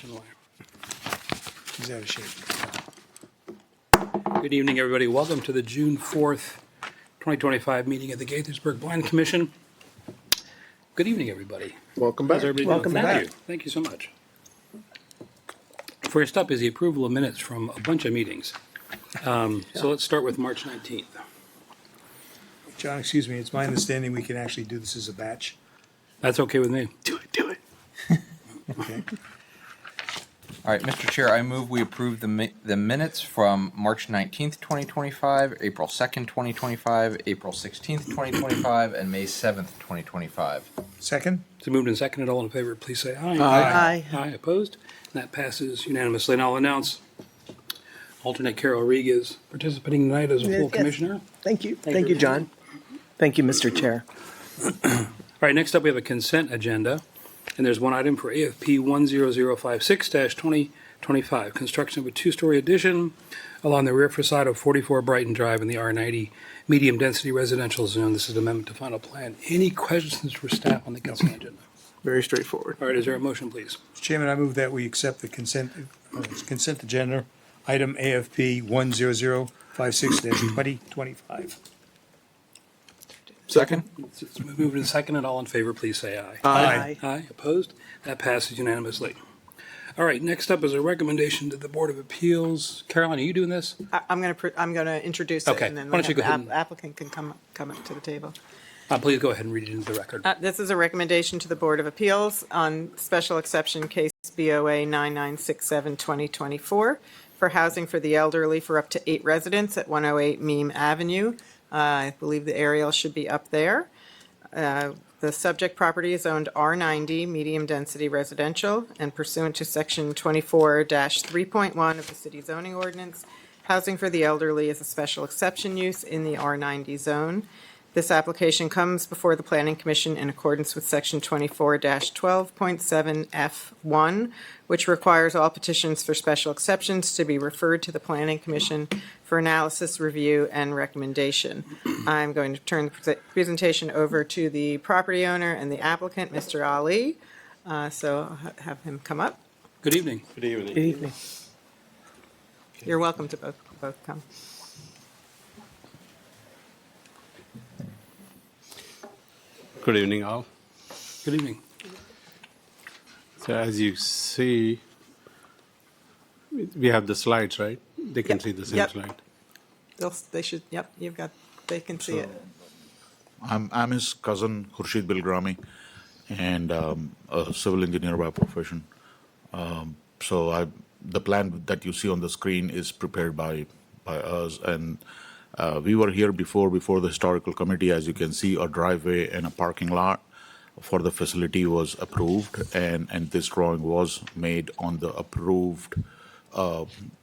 question why. He's out of shape. Good evening, everybody. Welcome to the June 4th, 2025 meeting of the Gaithersburg Blind Commission. Good evening, everybody. Welcome How's back. everybody Welcome doing? back. Thank you. Thank you so much. First up is the approval of minutes from a bunch of meetings. So let's start with March 19th. John, excuse me, it's my understanding we can actually do this as a batch. That's okay with me. Do it. Okay. All right, Mr. Chair, I move we approve the minutes from March 19th, 2025, April 2nd, 2025, April 16th, 2025, and May 7th, 2025. Second? So moved and seconded. All in favor, please say aye. Aye. Aye. Opposed? And that passes unanimously. And I'll announce alternate Carol Rodriguez participating tonight as a full Yes. commissioner. Thank you. Thank Thank you. you, John. Thank you, Mr. Chair. All right, next up we have a consent agenda, and there's one item for AFP 10056-2025, construction of a two-story addition along the rear facade of 44 Brighton Drive in the R90 medium-density residential zone. This is an amendment to final plan. Any questions for staff on the consent agenda? Very straightforward. All right, is there a motion, please? Mr. Chairman, I move that we accept the consent agenda, item AFP 10056-2025. Second? It's moved and seconded. All in favor, please say aye. Aye. Aye. Opposed? That passes unanimously. All right, next up is a recommendation to the Board of Appeals. Caroline, are you doing this? I'm going to introduce it, Okay. and then Why don't you go ahead the and- applicant can come up to the table. Please go ahead and read it into the record. This is a recommendation to the Board of Appeals on special exception case BOA 9967-2024 for housing for the elderly for up to 8 residents at 108 Meem Avenue. I believe the aerial should be up there. The subject property is owned R90, medium-density residential, and pursuant to Section 24-3.1 of the City Zoning Ordinance, housing for the elderly is a special exception use in the R90 zone. This application comes before the Planning Commission in accordance with Section 24-12.7F1, which requires all petitions for special exceptions to be referred to the Planning Commission for analysis, review, and recommendation. I'm going to turn the presentation over to the property owner and the applicant, Mr. Ali. So I'll have him come up. Good evening. Good evening. You're welcome to both come. Good evening, all. Good evening. So as you see, we have the slides, right? They can see the same Yep. slide. They should, yep, they can see it. I'm his cousin, Khurshid Bilgrami, and a civil engineer by profession. The plan that you see on the screen is prepared by us, and we were here before the historical committee. As you can see, a driveway and a parking lot for the facility was approved, and this drawing was made on the approved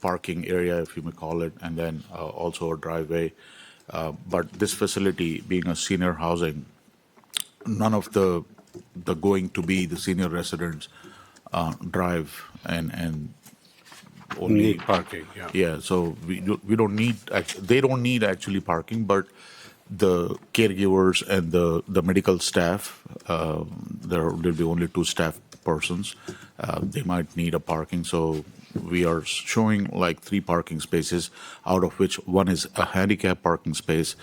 parking area, if you may call it, and then also a driveway. But this facility, being a senior housing, none of the going to be the senior residents drive and only Need parking, yeah. yeah. So we don't need they don't need actually parking, but the caregivers and the medical staff, there'll be only 2 staff persons. They might need a parking, so we are showing like 3 parking spaces, out of which 1 is a handicap parking space,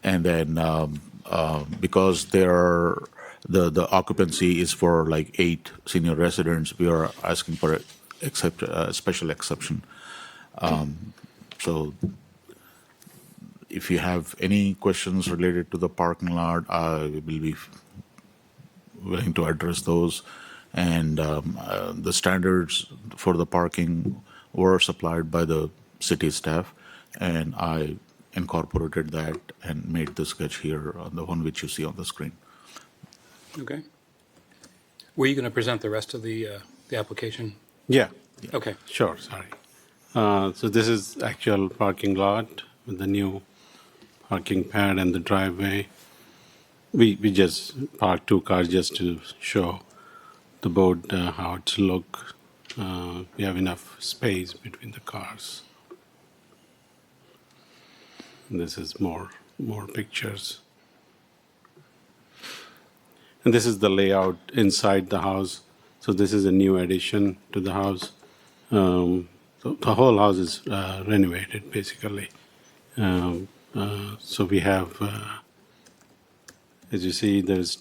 and then because the occupancy is for like 8 senior residents, we are asking for a special exception. So if you have any questions related to the parking lot, I will be willing to address those. And the standards for the parking were supplied by the city staff, and I incorporated that and made the sketch here on the one which you see on the screen. Okay. Were you going to present the rest of the application? Yeah, Okay. sure, sorry. So this is actual parking lot with the new parking pad and the driveway. We just parked 2 cars just to show the board how it's look. We have enough space between the cars. And this is more pictures. And this is the layout inside the house. So So this is a new addition to the house. The whole house is renovated, basically. So we have, as you see, there's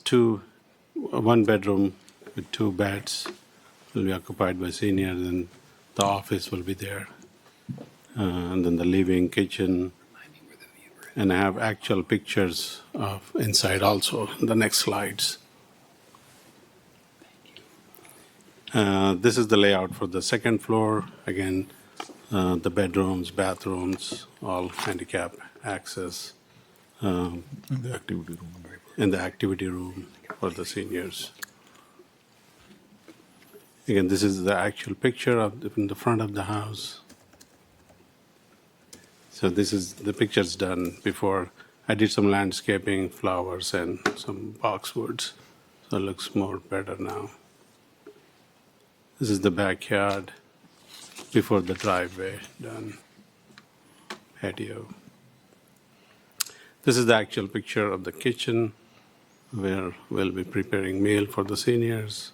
one bedroom with 2 beds will be occupied by seniors, and the office will be there. And then the living, kitchen, and I have actual pictures of inside also in the next slides. This is the layout for the second floor. Again, the bedrooms, bathrooms, all handicap access, In the activity room. and the activity room for the seniors. Again, this is the actual picture in the front of the house. So this is the pictures done before. I did some landscaping, flowers, and some boxwoods. So it looks more better now. This is the backyard before the driveway done, patio. This is the actual picture of the kitchen where we'll be preparing meal for the seniors.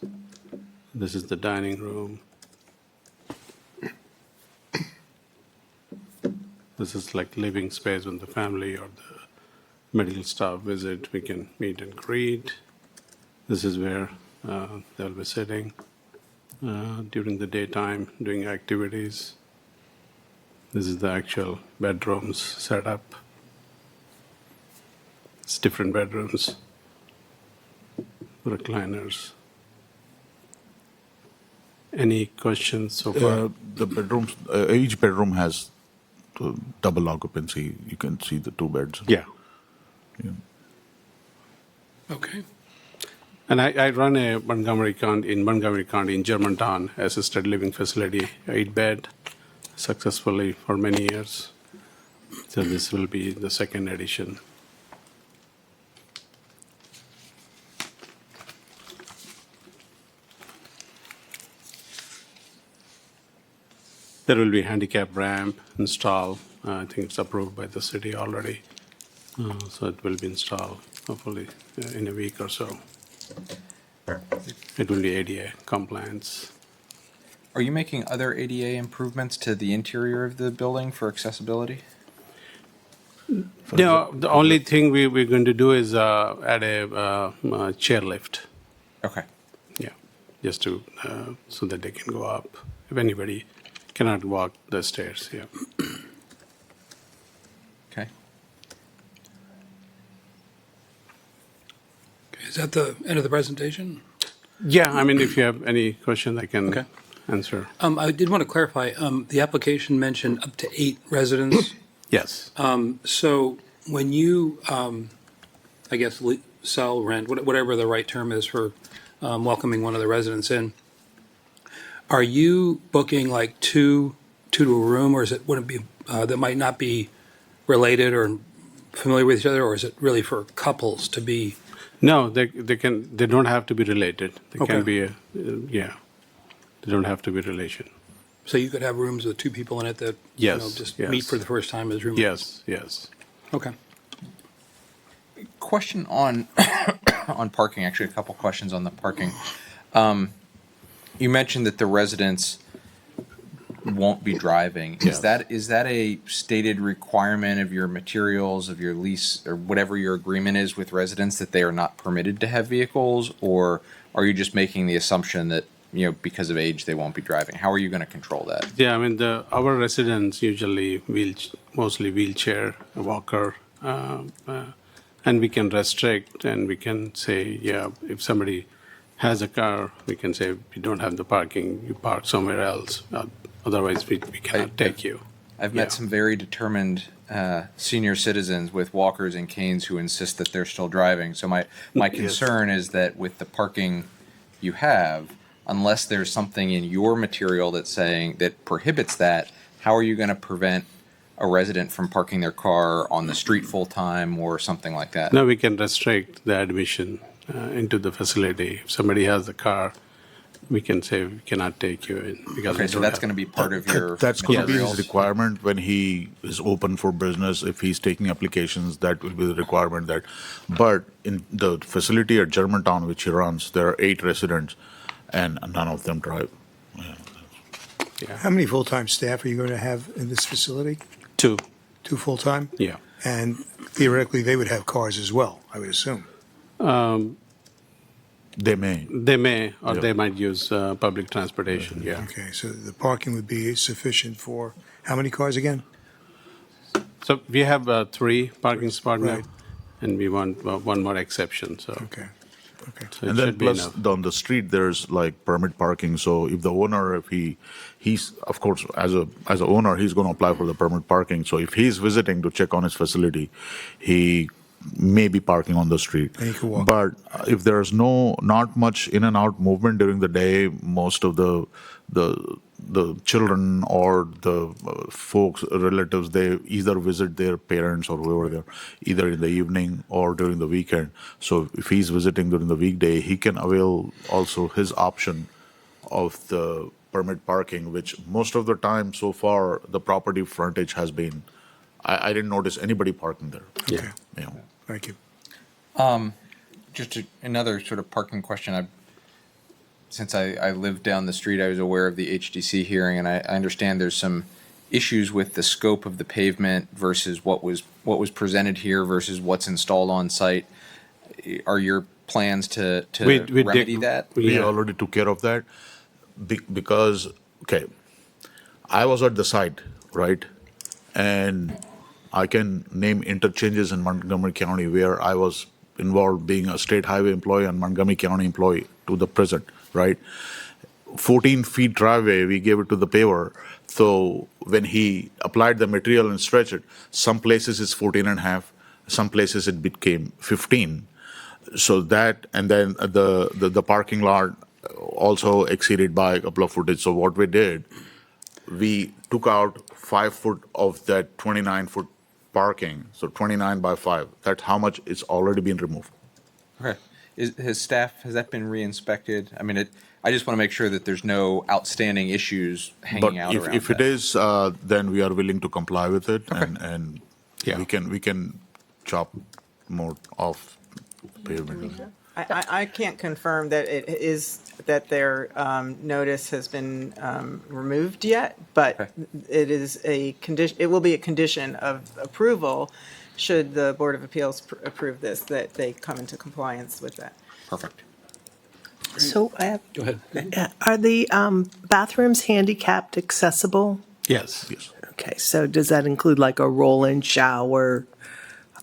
This is the dining room. This is like living space when the family or the medical staff visit. We can meet and greet. This is where they'll be sitting during the daytime, doing activities. This is the actual bedrooms set up. It's different bedrooms, recliners. Any questions so far? The bedrooms, each bedroom has double occupancy. You can see the 2 beds. Yeah. Okay. And I run a Montgomery County in Germantown assisted living facility, 8-bed, successfully for many years. So this will be the second edition. There will be handicap ramp installed. I think it's approved by the city already. So it will be installed hopefully in a week or so. It will be ADA compliance. Are you making other ADA improvements to the interior of the building for accessibility? No, the only thing we're going to do is add a chairlift. Okay. Yeah, just to so that they can go up. If anybody cannot walk the stairs, yeah. Okay. Is that the end of the presentation? Yeah, I mean, if you have any question, I can Okay. answer. I did want to clarify, the application mentioned up to 8 residents. Yes. So when you, I guess, sell, rent, whatever the right term is for welcoming one of the residents in, are you booking like two to a room, or is it, would it be, that might not be related or familiar with each other, or is it really for couples to be? No, they don't have to be related. They Okay. can be yeah. They don't have to be relation. So you could have rooms with 2 people in it that, you know, Yes, just yes. meet for the first time as roommates? Yes. Okay. Question on on parking. Actually, a couple questions on the parking. You mentioned that the residents won't be driving. Yes. Is that a stated requirement of your materials, of your lease, or whatever your agreement is with residents, that they are not permitted to have vehicles, or are you just making the assumption that, you know, because of age they won't be driving? How are you going to control that? Yeah, I mean, our residents usually mostly wheelchair, a walker, and we can restrict and we can say, yeah, if somebody has a car, we can say, you don't have the parking, you park somewhere else. Otherwise, we cannot take you. I've met Yeah. some very determined senior citizens with walkers and canes who insist that they're still driving. So my concern is that with the parking you have, unless there's something in your material that's saying that prohibits that, how are you going to prevent a resident from parking their car on the street full time or something like that? Now we can restrict the admission into the facility. If somebody has a car, we can say we cannot take you in. Because Okay, so that's going to be part of your That's going to be his materials? requirement when he is open for business. If he's taking applications, that will be the requirement that. But in the facility at Germantown, which he runs, there are 8 residents. and none of them drive. How many full-time staff are you going to have in this facility? 2, 2 full-time? yeah. And theoretically, they would have cars as well, I would assume. They may. They may, or Yeah. they might use public transportation, yeah. Okay, so the parking would be sufficient for how many cars again? So we have 3 parking spots now, Right. and we want one more exception, so. Okay, okay. So it And then should be plus enough. on the street, there's like permit parking. So if the owner, if he's of course as a owner, he's going to apply for the permit parking. So if he's visiting to check on his facility, he may be parking on the street. And he can walk. But if there's not much in and out movement during the day, most of the children or the folks, relatives, they either visit their parents or whoever they're, either in the evening or during the weekend. So if he's visiting during the weekday, he can avail also his option of the permit parking, which most of the time so far, the property frontage has been, I didn't notice anybody parking there. Okay, You know. thank you. Another sort of parking question. Since I live down the street, I was aware of the HDC hearing, and I understand there's some issues with the scope of the pavement versus what was presented here versus what's installed on site. Are your plans to We did- remedy that? We Yeah. already took care of that because, okay, I was at the site, right? And I can name interchanges in Montgomery County where I was involved being a state highway employee and Montgomery County employee to the present, right? 14 feet driveway, we gave it to the paver. So when he applied the material and stretched it, some places it's 14 and a half, some places it became 15. So that, and then the parking lot also exceeded by a couple of footage. So what we did, we took out 5 foot of that 29-foot parking. So 29 by 5. That's how much it's already been removed. Okay. Has that been re-inspected? I mean, I just want to make sure that there's no outstanding issues But hanging out around if it that. is, then we are willing to comply with it, and Yeah. we can chop more off pavement. I can't confirm that it is, that their notice has been removed yet, but it is a condition, it will be a condition of approval should the Board of Appeals approve this, that they come into compliance with that. Perfect. So Go ahead. are the bathrooms handicapped accessible? Yes. Yes. Okay, so does that include like a roll-in shower,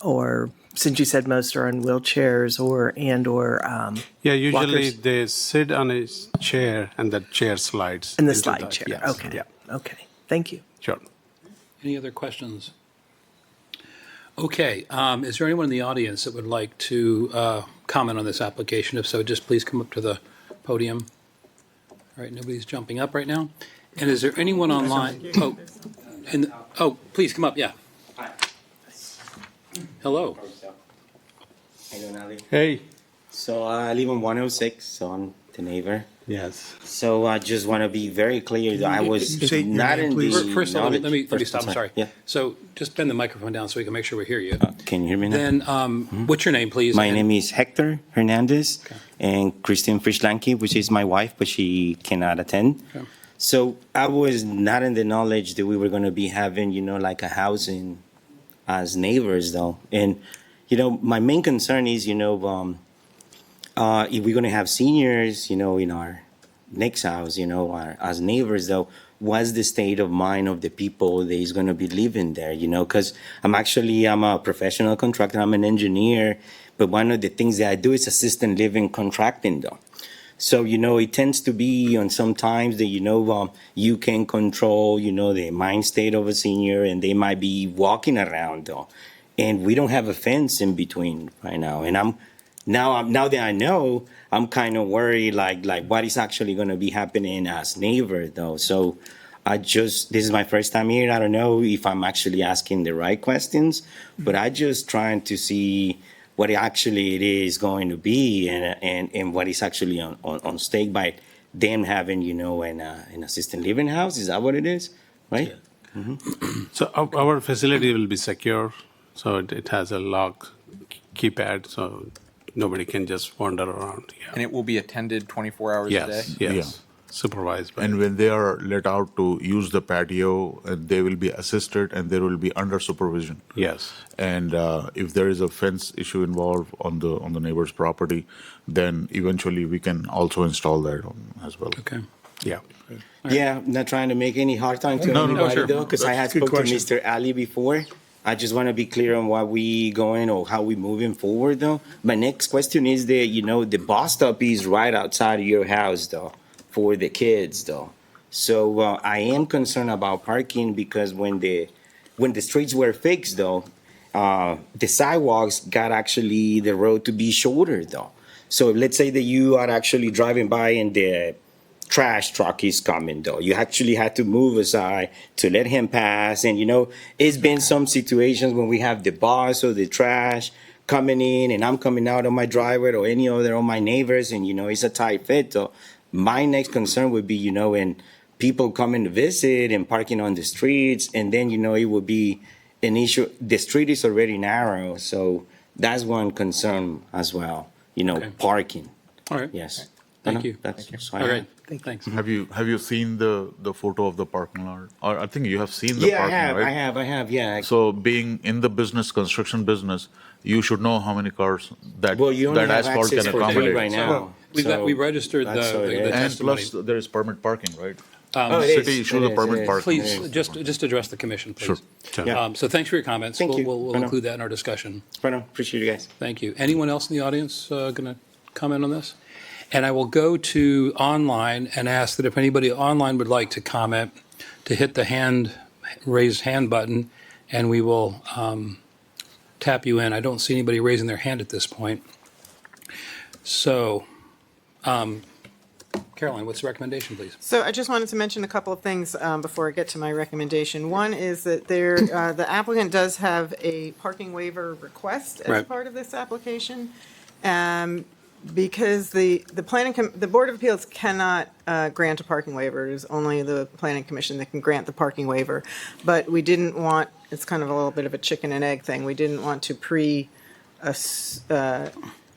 or since you said most are on wheelchairs or Yeah, usually Walkers. they sit on a chair and that chair slides. in the into slide that. chair? Yes. Okay, Yeah, okay, thank you. sure. Any other questions? Okay, is there anyone in the audience that would like to comment on this application? If so, just please come up to the podium. All right, nobody's jumping up right now. And is there anyone online? Oh, please come up, yeah. Hello. How you doing, Ali? Hey. So I live on 106, so I'm the neighbor. Yes. So I just want to be very clear that I was you say your not name, in please? the First of all, let me First, stop, I'm sorry. Yeah. So just bend the microphone down so we can make sure we hear you. Can you hear me now? Then, what's your name, please? My And- name is Hector Hernandez, and Christine Frischlanke, which is my wife, but she cannot attend. Okay. So I was not in the knowledge that we were going to be having, like a housing as neighbors, though. And, my main concern is, if we're going to have seniors, in our next house, as neighbors, though, what's the state of mind of the people that is going to be living there, because I'm a professional contractor, I'm an engineer, but one of the things that I do is assistant living contracting, though. So, it tends to be on sometimes that, you can control, the mind state of a senior, and they might be walking around, though. And we don't have a fence in between right now. And now that I know, I'm kind of worried, like what is actually going to be happening as neighbor, though. So this is my first time here. I don't know if I'm actually asking the right questions, but I just trying to see what actually it is going to be and what is actually on stake by them having, an assisted living house. Is that what it is? Right? Yeah. So our facility will be secure, so it has a lock keypad, so nobody can just wander around. Yeah. And it will be attended 24 hours a day? Yes, yes. Supervised by. And when they are let out to use the patio, they will be assisted and they will be under supervision. Yes. And if there is a fence issue involved on the neighbor's property, then eventually we can also install that as well. Okay. Yeah. Yeah, I'm not trying to make any hard time to No, no, anybody sure. though, because I had Good spoke to question. Mr. Ali before. I just want to be clear on what we going or how we moving forward though. My next question is that, the bus stop is right outside of your house though, for the kids though. So I am concerned about parking because when the streets were fixed though, the sidewalks got actually the road to be shorter though. So let's say that you are actually driving by and the trash truck is coming though. You actually had to move aside to let him pass. And it's been some situations when we have the bus or the trash coming in and I'm coming out of my driveway or any other of my neighbors and it's a tight fit. So my next concern would be, when people coming to visit and parking on the streets and then, it would be an issue. The street is already narrow. So that's one concern as well, parking. All right. Yes. Thank you. That's All right. Thanks. Have you seen the photo of the parking lot? Or I think you have seen the Yeah, parking, right? I have, yeah. So being in the construction business, you should know how many cars that Well, you only that have asphalt access can for three accommodate. right now. We registered the that's what it is. And testimony. plus, there is permit parking, right? Oh, it is, City it shows a is, permit it is. parking. Please, just address the commission, please. Sure. Yeah. So thanks for your comments. Thank you. We'll I know. include that in our discussion. Right on. Appreciate you guys. Thank you. Anyone else in the audience going to comment on this? And I will go to online and ask that if anybody online would like to comment, to hit the raise hand button, and we will tap you in. I don't see anybody raising their hand at this point. So, Caroline, what's the recommendation, please? So I just wanted to mention a couple of things before I get to my recommendation. One is that the applicant does have a parking waiver request as Right. part of this application. Because the Board of Appeals cannot grant a parking waiver. It is only the Planning Commission that can grant the parking waiver. But we didn't want, it's kind of a little bit of a chicken and egg thing. We didn't want to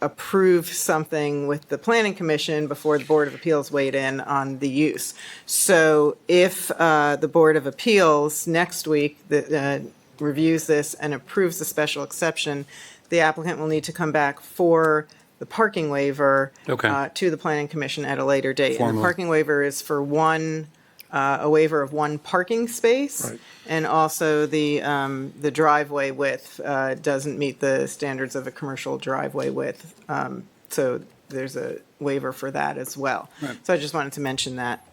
approve something with the Planning Commission before the Board of Appeals weighed in on the use. So if the Board of Appeals next week reviews this and approves the special exception, the applicant will need to come back for the parking waiver Okay. to the Planning Commission at a later date. And the Formally. parking waiver is for a waiver of one parking space. Right. And also the driveway width doesn't meet the standards of a commercial driveway width. So there's a waiver for that as well. Right. So I just wanted to mention that.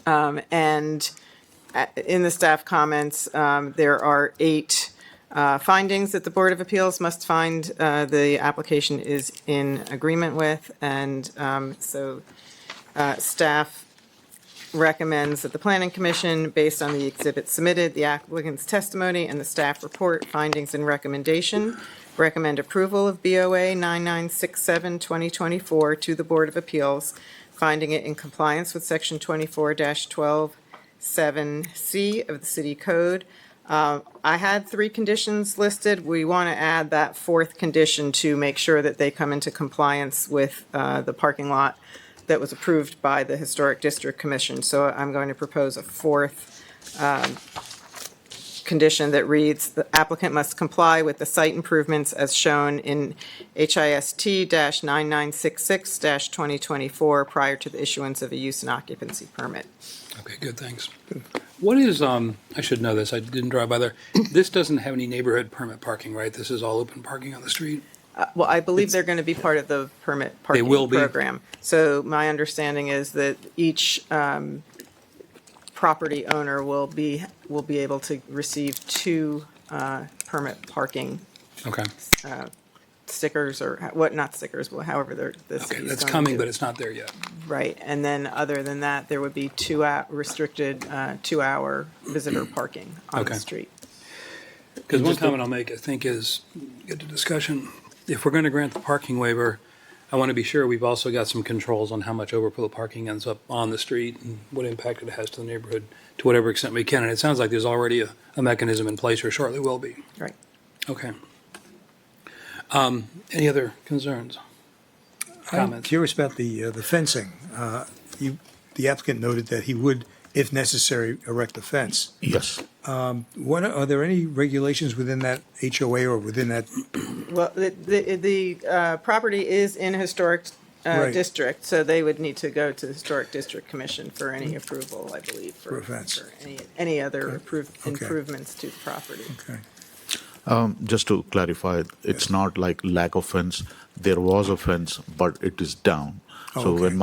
And in the staff comments, there are 8 findings that the Board of Appeals must find the application is in agreement with. And so staff recommends that the Planning Commission, based on the exhibits submitted, the applicant's testimony, and the staff report, findings and recommendation, recommend approval of BOA 9967-2024 to the Board of Appeals, finding it in compliance with Section 24-12-7C of the City Code. I had 3 conditions listed. We want to add that 4th condition to make sure that they come into compliance with the parking lot that was approved by the Historic District Commission. So I'm going to propose a 4th condition that reads, the applicant must comply with the site improvements as shown in HIST-9966-2024 prior to the issuance of a use and occupancy permit. Okay, good, thanks. What is, I should know this, I didn't drive by there. This doesn't have any neighborhood permit parking, right? This is all open parking on the street? Well, I believe they're going to be part of the permit They will parking be? program. So my understanding is that each property owner will be able to receive 2 permit parking Okay, stickers or not stickers, but however the okay, city's that's going coming, to- but it's not there yet. Right, and then other than that, there would be 2 restricted 2-hour visitor parking on the Okay. street. Because one comment I'll make, I think, is, get to discussion, if we're going to grant the parking waiver, I want to be sure we've also got some controls on how much overflow parking ends up on the street and what impact it has to the neighborhood, to whatever extent we can. And it sounds like there's already a mechanism in place, or shortly will be. Right. Okay. Any other concerns? I'm Comments? curious about the fencing. The applicant noted that he would, if necessary, erect a fence. Yes. Are there any regulations within that HOA or within that? Well, the property is in a historic Right. district, so they would need to go to the Historic District Commission for any approval, I believe, For a fence. for any other Okay. improvements to the property. Okay. Just to clarify, it's not like lack of fence. There was a fence, but it is down. So Okay.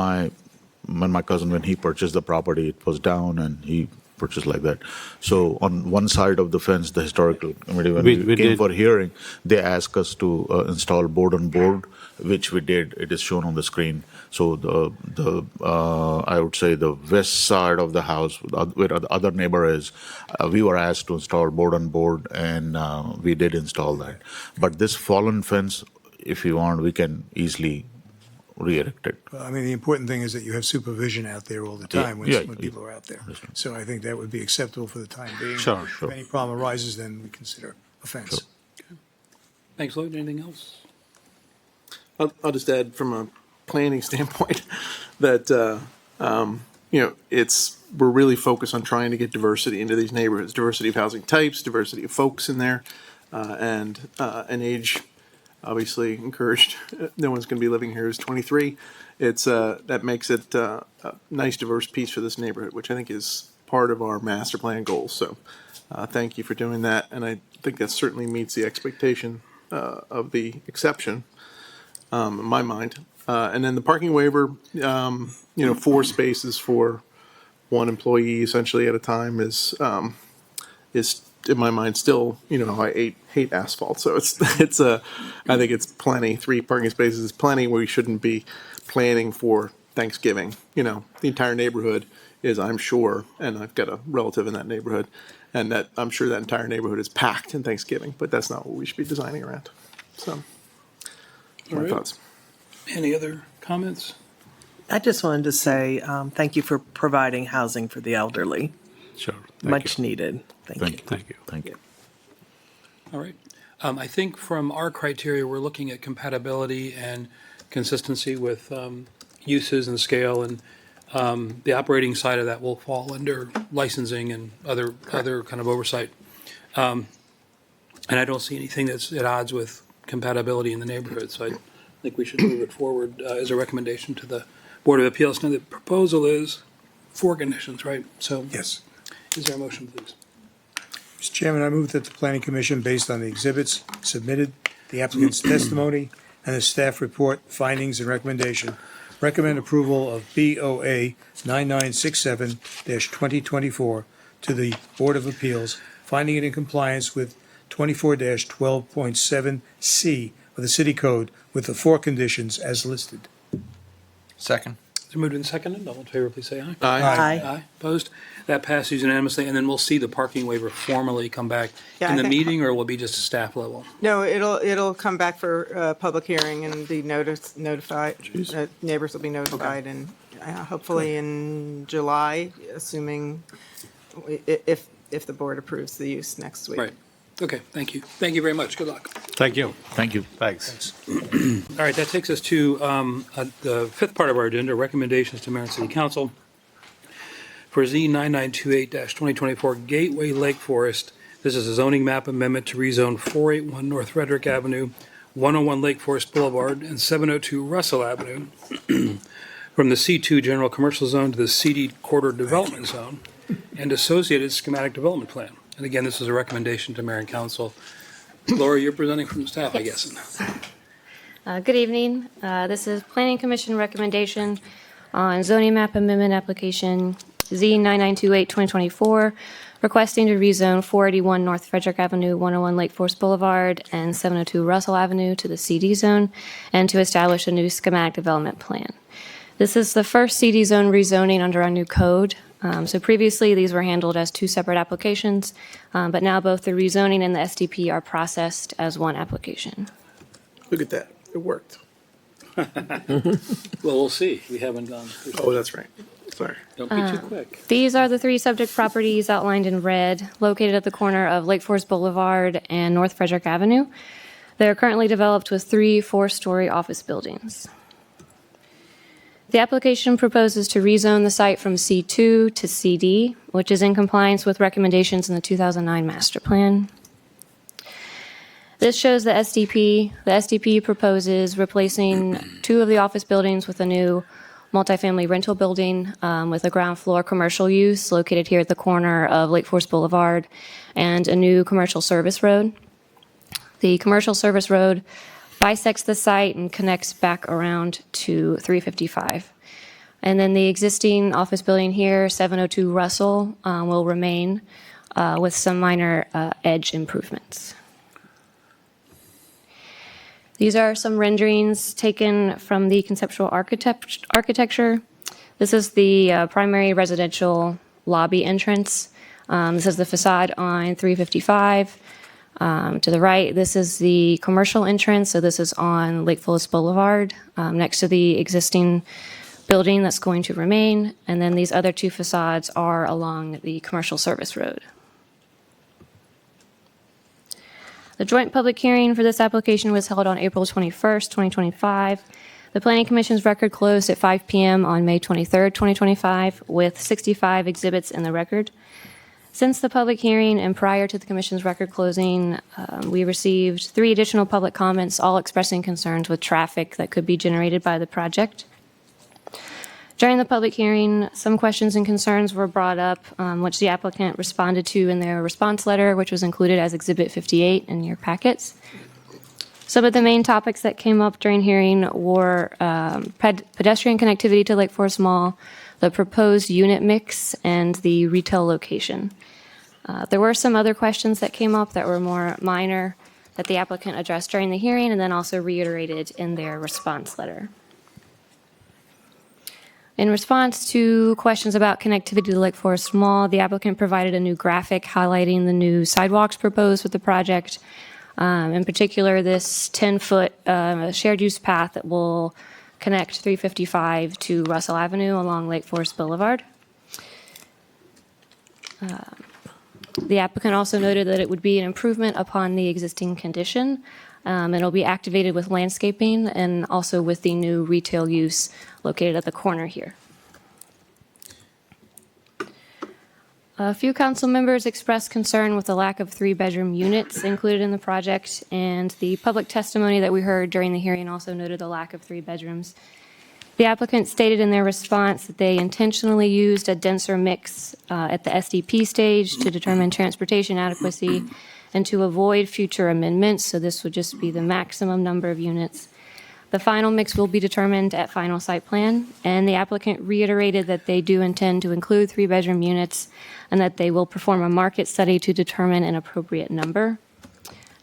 when my cousin, when he purchased the property, it was down and he purchased like that. So on one side of the fence, the historical committee, when we We came did. for hearing, they asked us to install board on board, which we did. It is shown on the screen. So the I would say the west side of the house, where the other neighbor is, we were asked to install board on board, and we did install that. But this fallen fence, if you want, we can easily re-erect it. Well, I mean, the important thing is that you have supervision out there all the Yeah, time when yeah, when yeah. people are out there. That's right. So I think that would be acceptable for the time being. Sure, sure. If any problem arises, then we consider a fence. Thanks, Lloyd. Anything else? I'll just add from a planning standpoint that, we're really focused on trying to get diversity into these neighborhoods, diversity of housing types, diversity of folks in there, and an age obviously encouraged. No one's going to be living here who's 23. That makes it a nice, diverse piece for this neighborhood, which I think is part of our master plan goals. So thank you for doing that. And I think that certainly meets the expectation of the exception in my mind. And then the parking waiver, 4 spaces for one employee essentially at a time is in my mind still, I hate asphalt. So I think it's plenty. 3 parking spaces is plenty. We shouldn't be planning for Thanksgiving. The entire neighborhood is, I'm sure, and I've got a relative in that neighborhood, and that I'm sure that entire neighborhood is packed in Thanksgiving, but that's not what we should be designing around. So, my right. thoughts. Any other comments? I just wanted to say thank you for providing housing for the elderly. Sure. Much needed. Thank you. Thank you. Thank you. All right. I think from our criteria, we're looking at compatibility and consistency with uses and scale, and the operating side of that will fall under licensing and other kind of oversight. And I don't see anything that's at odds with compatibility in the neighborhood, so I think we should move it forward as a recommendation to the Board of Appeals. Now, the proposal is 4 conditions, right? So Yes. is there a motion, please? Mr. Chairman, I move that the Planning Commission, based on the exhibits submitted, the applicant's testimony, and the staff report, findings, and recommendation, recommend approval of BOA 9967-2024 to the Board of Appeals, finding it in compliance with 24-12.7C of the City Code with the 4 conditions as listed. Second. Is it moved and seconded? All in favor, please say aye. Aye. Aye. Opposed? That passes unanimously, and then we'll see the parking waiver formally come back Yeah, in I the think- meeting, or will it be just a staff level? No, it'll come back for public hearing and be notified, neighbors will be notified, and hopefully in July, assuming if the board approves the use next week. Right. Okay, thank you. Thank you very much. Good luck. Thank you. Thank you. Thanks. All right, that takes us to the 5th part of our agenda, recommendations to Mayor and City Council for Z 9928-2024 Gateway Lakeforest. This is a zoning map amendment to rezone 481 North Frederick Avenue, 101 Lakeforest Boulevard, and 702 Russell Avenue from the C2 General Commercial Zone to the CD Quarter Development Zone and associated schematic development plan. And again, this is a recommendation to Mayor and Council. Laura, you're presenting from staff, I guess. Good evening. This is Planning Commission recommendation on zoning map amendment application Z9928-2024, requesting to rezone 481 North Frederick Avenue, 101 Lakeforest Boulevard, and 702 Russell Avenue to the CD zone, and to establish a new schematic development plan. This is the first CD zone rezoning under our new code. So previously, these were handled as 2 separate applications, but now both the rezoning and the SDP are processed as 1 application. Look at that. It worked. Well, we'll see. We haven't gone through. Oh, that's right. Sorry. Don't be too quick. These are the 3 subject properties outlined in red, located at the corner of Lakeforest Boulevard and North Frederick Avenue. They are currently developed with 3 4-story office buildings. The application proposes to rezone the site from C2 to CD, which is in compliance with recommendations in the 2009 master plan. This shows the SDP. The SDP proposes replacing 2 of the office buildings with a new multifamily rental building with a ground floor commercial use located here at the corner of Lakeforest Boulevard and a new commercial service road. The commercial service road bisects the site and connects back around to 355. And then the existing office building here, 702 Russell, will remain with some minor edge improvements. These are some renderings taken from the conceptual architecture. This is the primary residential lobby entrance. This is the facade on 355. To the right, this is the commercial entrance. So this is on Lakeforest Boulevard, next to the existing building that's going to remain. And then these other 2 facades are along the commercial service road. The joint public hearing for this application was held on April 21st, 2025. The Planning Commission's record closed at 5 p.m. on May 23rd, 2025, with 65 exhibits in the record. Since the public hearing and prior to the Commission's record closing, we received 3 additional public comments, all expressing concerns with traffic that could be generated by the project. During the public hearing, some questions and concerns were brought up, which the applicant responded to in their response letter, which was included as Exhibit 58 in your packets. Some of the main topics that came up during hearing were pedestrian connectivity to Lakeforest Mall, the proposed unit mix, and the retail location. There were some other questions that came up that were more minor that the applicant addressed during the hearing and then also reiterated in their response letter. In response to questions about connectivity to Lakeforest Mall, the applicant provided a new graphic highlighting the new sidewalks proposed with the project. In particular, this 10-foot shared use path that will connect 355 to Russell Avenue along Lakeforest Boulevard. The applicant also noted that it would be an improvement upon the existing condition. And it'll be activated with landscaping and also with the new retail use located at the corner here. A few council members expressed concern with the lack of 3-bedroom units included in the project, and the public testimony that we heard during the hearing also noted the lack of 3 bedrooms. The applicant stated in their response that they intentionally used a denser mix at the SDP stage to determine transportation adequacy and to avoid future amendments, so this would just be the maximum number of units. The final mix will be determined at final site plan, and the applicant reiterated that they do intend to include 3-bedroom units and that they will perform a market study to determine an appropriate number.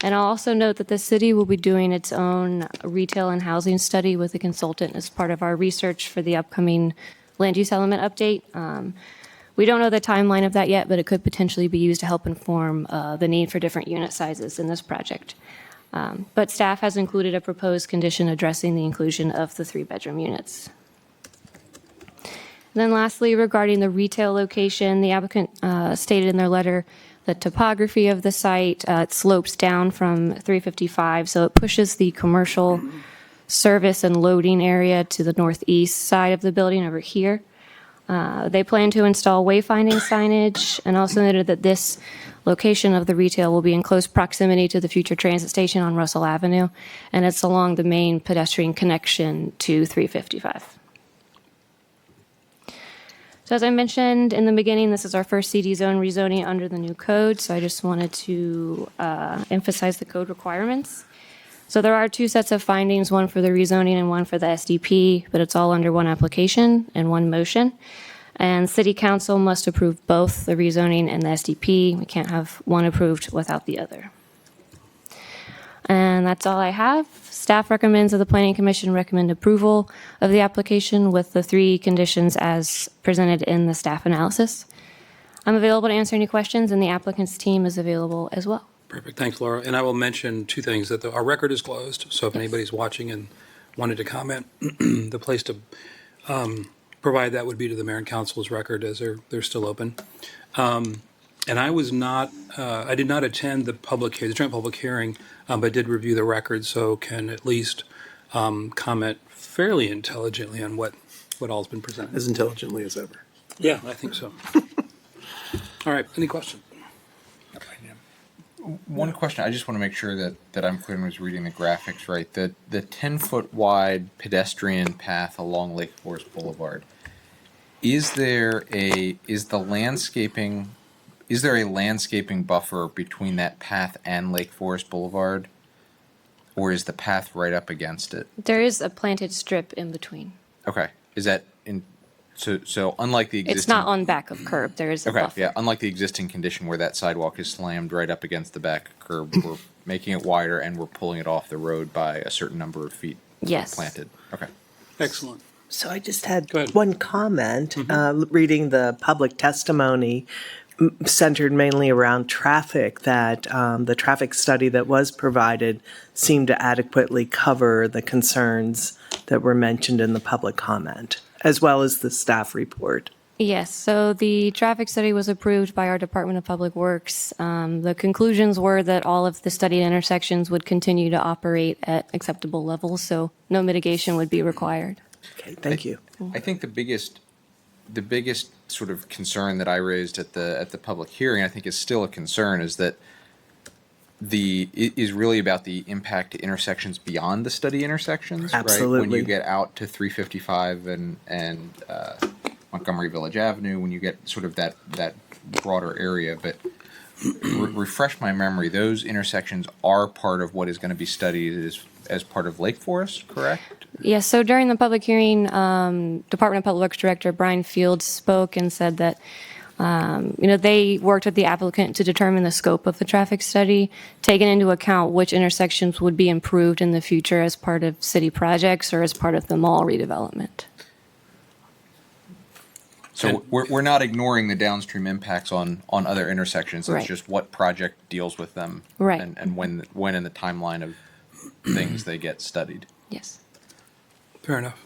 And I'll also note that the city will be doing its own retail and housing study with a consultant as part of our research for the upcoming land use element update. We don't know the timeline of that yet, but it could potentially be used to help inform the need for different unit sizes in this project. But staff has included a proposed condition addressing the inclusion of the 3-bedroom units. And then lastly, regarding the retail location, the applicant stated in their letter the topography of the site. It slopes down from 355, so it pushes the commercial service and loading area to the northeast side of the building over here. They plan to install wayfinding signage and also noted that this location of the retail will be in close proximity to the future transit station on Russell Avenue, and it's along the main pedestrian connection to 355. So as I mentioned in the beginning, this is our first CD zone rezoning under the new code, so I just wanted to emphasize the code requirements. So there are 2 sets of findings, one for the rezoning and one for the SDP, but it's all under one application and one motion. And City Council must approve both the rezoning and the SDP. We can't have one approved without the other. And that's all I have. Staff recommends that the Planning Commission recommend approval of the application with the 3 conditions as presented in the staff analysis. I'm available to answer any questions, and the applicant's team is available as well. Perfect. Thanks, Laura. And I will mention 2 things, that our record is closed, so if anybody's watching and wanted to comment, the place to provide that would be to the mayor and council's record, as they're still open. And I was not, I did not attend the joint public hearing, but did review the record, so can at least comment fairly intelligently on what all's been presented. As intelligently as ever. Yeah, I think so. All right, any questions? One question, I just want to make sure that I'm clear and was reading the graphics right. The 10-foot wide pedestrian path along Lakeforest Boulevard, is there a landscaping buffer between that path and Lakeforest Boulevard? Or is the path right up against it? There is a planted strip in between. Okay. Is that in, so unlike the existing. It's not on back of curb. There is a Okay, buffer. yeah, unlike the existing condition where that sidewalk is slammed right up against the back curb, we're making it wider and we're pulling it off the road by a certain number of feet. Yes. Planted. Okay. Excellent. So I just had Go ahead. one comment, reading the public testimony centered mainly around traffic, that the traffic study that was provided seemed to adequately cover the concerns that were mentioned in the public comment, as well as the staff report. Yes, so the traffic study was approved by our Department of Public Works. The conclusions were that all of the studied intersections would continue to operate at acceptable levels, so no mitigation would be required. Okay, thank you. I think the biggest sort of concern that I raised at the public hearing, I think is still a concern, is that it is really about the impact to intersections beyond the study intersections. Right? When Absolutely. you get out to 355 and Montgomery Village Avenue, when you get sort of that broader area, but refresh my memory, those intersections are part of what is going to be studied as part of Lakeforest, correct? Yes, so during the public hearing, Department of Public Works Director Brian Fields spoke and said that they worked with the applicant to determine the scope of the traffic study, taking into account which intersections would be improved in the future as part of city projects or as part of the mall redevelopment. So we're not ignoring the downstream impacts on other intersections. It's Right. just what project deals with them, Right. And when in the timeline of things they get studied. Yes. Fair enough.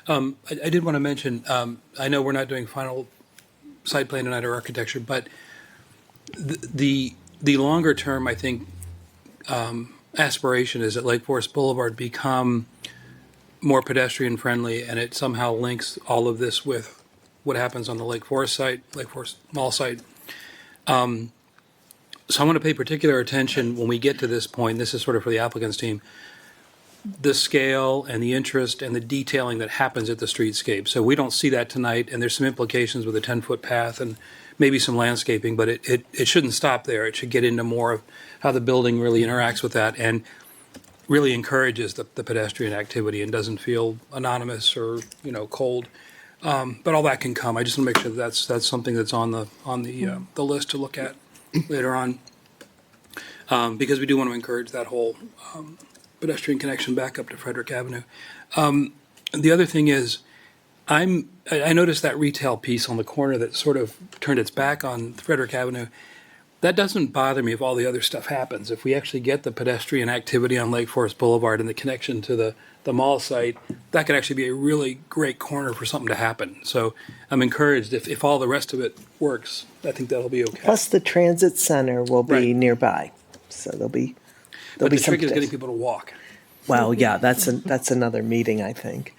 I did want to mention, I know we're not doing final site plan tonight or architecture, but the longer term, I think, aspiration is that Lakeforest Boulevard become more pedestrian friendly, and it somehow links all of this with what happens on the Lakeforest site, Lakeforest Mall site. So I want to pay particular attention when we get to this point. This is sort of for the applicant's team. The scale and the interest and the detailing that happens at the streetscape. So we don't see that tonight, and there's some implications with a 10-foot path and maybe some landscaping, but it shouldn't stop there. It should get into more of how the building really interacts with that and really encourages the pedestrian activity and doesn't feel anonymous or cold. But all that can come. I just want to make sure that that's something that's on the list to look at later on, because we do want to encourage that whole pedestrian connection back up to Frederick Avenue. The other thing is, I noticed that retail piece on the corner that sort of turned its back on Frederick Avenue. That doesn't bother me if all the other stuff happens. If we actually get the pedestrian activity on Lakeforest Boulevard and the connection to the mall site, that could actually be a really great corner for something to happen. So I'm encouraged if all the rest of it works, I think that'll be okay. Plus, the transit center will be Right. nearby, so there'll be But the some trick is getting pedestrian- people to walk. Well, yeah, that's another meeting, I think.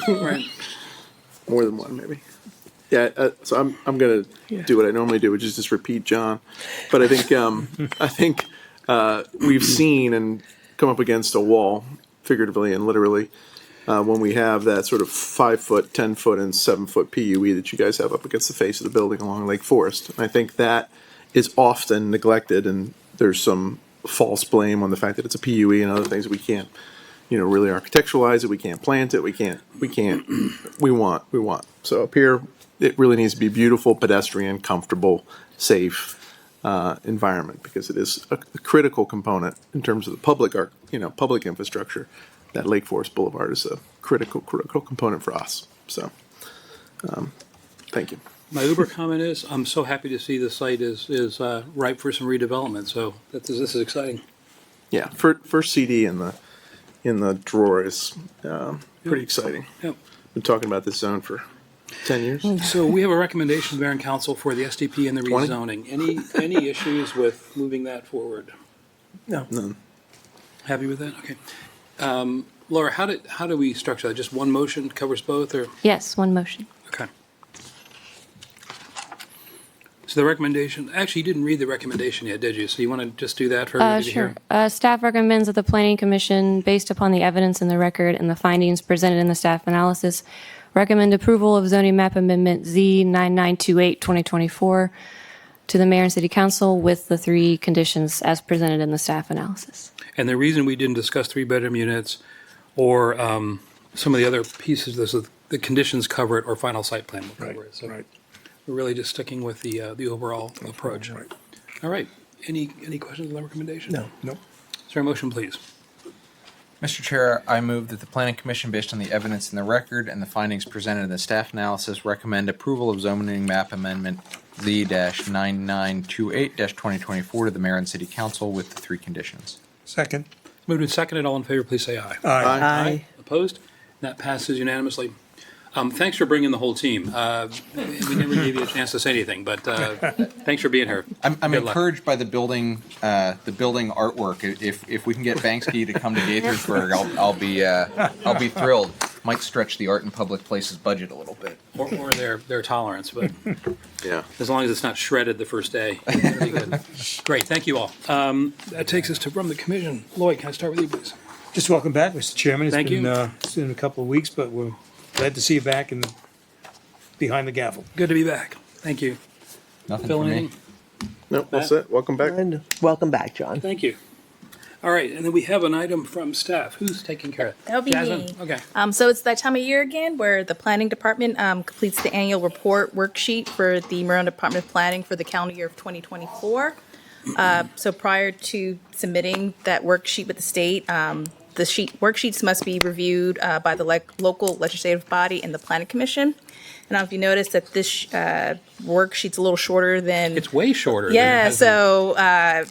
Right. More than one, maybe. Yeah, so I'm gonna do what I normally do, which is just repeat John. But I think we've seen and come up against a wall, figuratively and literally, when we have that sort of 5-foot, 10-foot, and 7-foot PUE that you guys have up against the face of the building along Lakeforest. And I think that is often neglected, and there's some false blame on the fact that it's a PUE and other things that we can't, really architecturalize it. We can't plant it. We want. So up here, it really needs to be beautiful, pedestrian, comfortable, safe environment, because it is a critical component in terms of the public infrastructure. That Lakeforest Boulevard is a critical component for us. So, thank you. My Uber comment is, I'm so happy to see the site is ripe for some redevelopment. So this is exciting. Yeah, first CD in the drawer is pretty exciting. Yep. Been talking about this zone for 10 years. So we have a recommendation of Mayor and Council for the SDP and the 20? rezoning. Any issues with moving that forward? No. None. Happy with that? Okay. Laura, how do we structure that? Just one motion covers both, or? Yes, one motion. Okay. So the recommendation, actually, you didn't read the recommendation yet, did you? So you want to just do that for everybody to Sure. hear? Staff recommends that the Planning Commission, based upon the evidence in the record and the findings presented in the staff analysis, recommend approval of zoning map amendment Z9928-2024 to the Mayor and City Council with the 3 conditions as presented in the staff analysis. And the reason we didn't discuss 3-bedroom units or some of the other pieces, this is the conditions cover it or final site plan will cover it. So Right. we're really just sticking with the overall approach. Right. All right. Any questions on the recommendation? No. Is there a motion, please? Mr. Chair, I move that the Planning Commission, based on the evidence in the record and the findings presented in the staff analysis, recommend approval of zoning map amendment Z-9928-2024 to the Mayor and City Council with the 3 conditions. Second. Moved and seconded. All in favor, please say aye. Aye. Aye. Opposed? That passes unanimously. Thanks for bringing the whole team. We never gave you a chance to say anything, but thanks for being here. I'm Good luck. encouraged by the building artwork. If we can get Banksy to come to Gaithersburg, I'll be thrilled. Might stretch the art in public places budget a little bit. Or their tolerance, but Yeah. as long as it's not shredded the first day, it'll be good. Great, thank you all. That takes us to from the commission. Lloyd, can I start with you, please? Just welcome back, Mr. Chairman. Thank you. It's been a couple of weeks, but we're glad to see you back and behind the gavel. Good to be back. Thank you. Nothing Phil, for me. anything? No, that's it. Welcome back. And welcome back, John. Thank you. All right, and then we have an item from staff. Who's taking care of it? That'll be Jasmine? me. Okay. So it's that time of year again where the planning department completes the annual report worksheet for the Maryland Department of Planning for the calendar year of 2024. So prior to submitting that worksheet with the state, the worksheets must be reviewed by the local legislative body and the planning commission. And if you notice that this worksheet's a little shorter than It's way shorter. than it yeah, has been.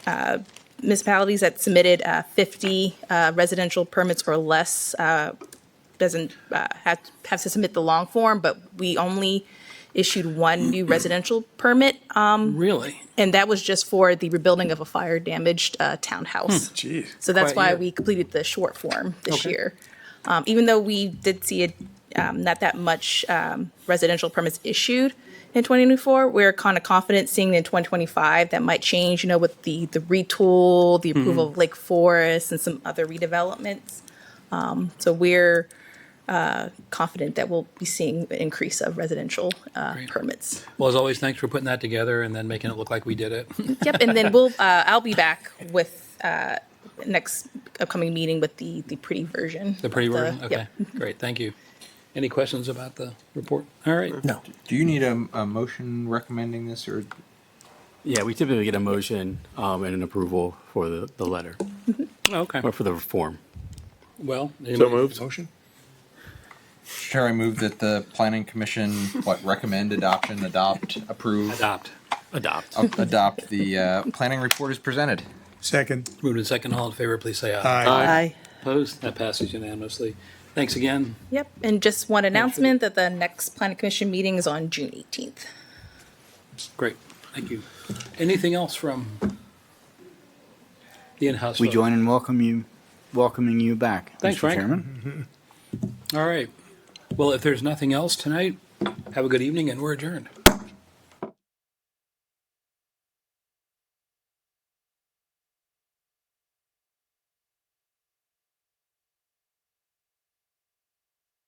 so municipalities that submitted 50 residential permits or less doesn't have to submit the long form, but we only issued 1 new residential permit, Really? and that was just for the rebuilding of a fire-damaged townhouse. Jeez. So that's Quite a why year. we completed the short form this Okay. year. Even though we did see not that much residential permits issued in 2024, we're kind of confident seeing in 2025 that might change, with the retool, the approval of Lakeforest, and some other redevelopments. So we're confident that we'll be seeing an increase of residential permits. Well, as always, thanks for putting that together and then making it look like we did it. Yep, and then I'll be back with next upcoming meeting with the pretty version. The pretty of the- version? Okay, yep. great, thank you. Any questions about the report? All right. No. Do you need a motion recommending this, or Yeah, we typically get a motion and an approval for the letter, Okay. or for the form. Well, So moved. Motion? Chair, I move that the Planning Commission recommend adoption, approve, adopt. adopt the planning report as presented. Second. Moved and second, all in favor, please say aye. Aye. Opposed? That passes unanimously. Thanks again. Yep, and just one announcement that the next planning commission meeting is on June 18th. Great, thank you. Anything else from the in-house We folks? join in welcoming you back, Thanks, Mr. Frank. Chairman. All right. Well, if there's nothing else tonight, have a good evening and we're adjourned.